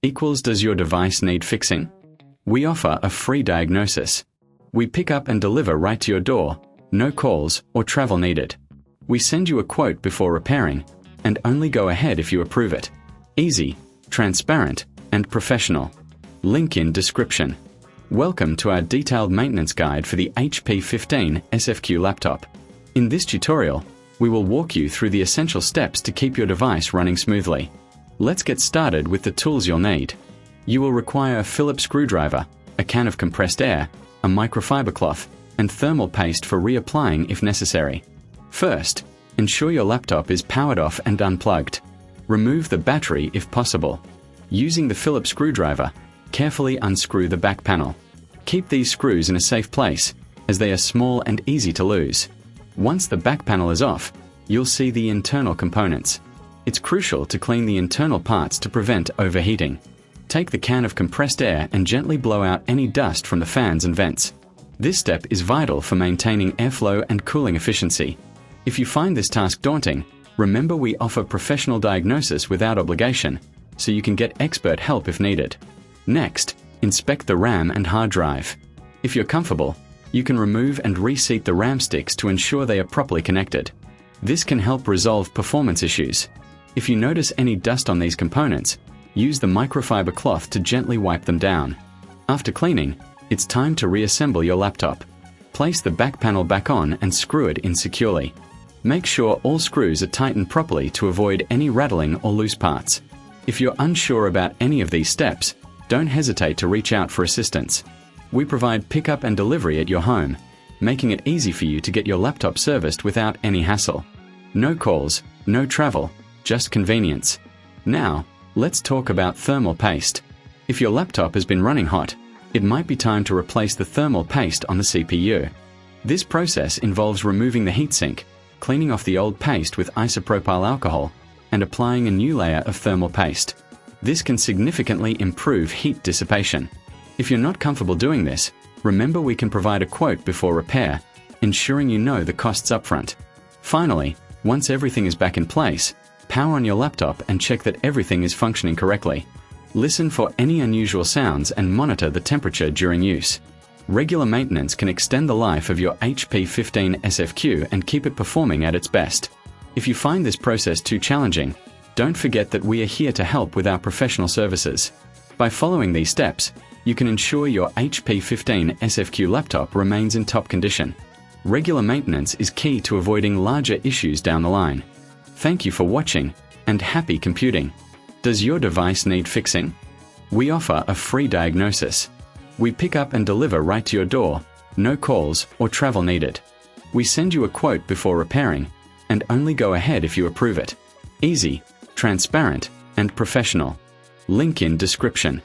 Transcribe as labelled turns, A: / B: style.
A: equals does your device need fixing? We offer a free diagnosis. We pick up and deliver right to your door, no calls or travel needed. We send you a quote before repairing, and only go ahead if you approve it. Easy, transparent, and professional. Link in description. Welcome to our detailed maintenance guide for the HP15sfq laptop. In this tutorial, we will walk you through the essential steps to keep your device running smoothly. Let's get started with the tools you'll need. You will require a Phillips screwdriver, a can of compressed air, a microfiber cloth, and thermal paste for reapplying if necessary. First, ensure your laptop is powered off and unplugged. Remove the battery if possible. Using the Phillips screwdriver, carefully unscrew the back panel. Keep these screws in a safe place, as they are small and easy to lose. Once the back panel is off, you'll see the internal components. It's crucial to clean the internal parts to prevent overheating. Take the can of compressed air and gently blow out any dust from the fans and vents. This step is vital for maintaining airflow and cooling efficiency. If you find this task daunting, remember we offer professional diagnosis without obligation, so you can get expert help if needed. Next, inspect the RAM and hard drive. If you're comfortable, you can remove and reseat the RAM sticks to ensure they are properly connected. This can help resolve performance issues. If you notice any dust on these components, use the microfiber cloth to gently wipe them down. After cleaning, it's time to reassemble your laptop. Place the back panel back on and screw it in securely. Make sure all screws are tightened properly to avoid any rattling or loose parts. If you're unsure about any of these steps, don't hesitate to reach out for assistance. We provide pickup and delivery at your home, making it easy for you to get your laptop serviced without any hassle. No calls, no travel, just convenience. Now, let's talk about thermal paste. If your laptop has been running hot, it might be time to replace the thermal paste on the CPU. This process involves removing the heatsink, cleaning off the old paste with isopropyl alcohol, and applying a new layer of thermal paste. This can significantly improve heat dissipation. If you're not comfortable doing this, remember we can provide a quote before repair, ensuring you know the costs upfront. Finally, once everything is back in place, power on your laptop and check that everything is functioning correctly. Listen for any unusual sounds and monitor the temperature during use. Regular maintenance can extend the life of your HP15sfq and keep it performing at its best. If you find this process too challenging, don't forget that we are here to help with our professional services. By following these steps, you can ensure your HP15sfq laptop remains in top condition. Regular maintenance is key to avoiding larger issues down the line. Thank you for watching, and happy computing. Does your device need fixing? We offer a free diagnosis. We pick up and deliver right to your door, no calls or travel needed. We send you a quote before repairing, and only go ahead if you approve it. Easy, transparent, and professional. Link in description.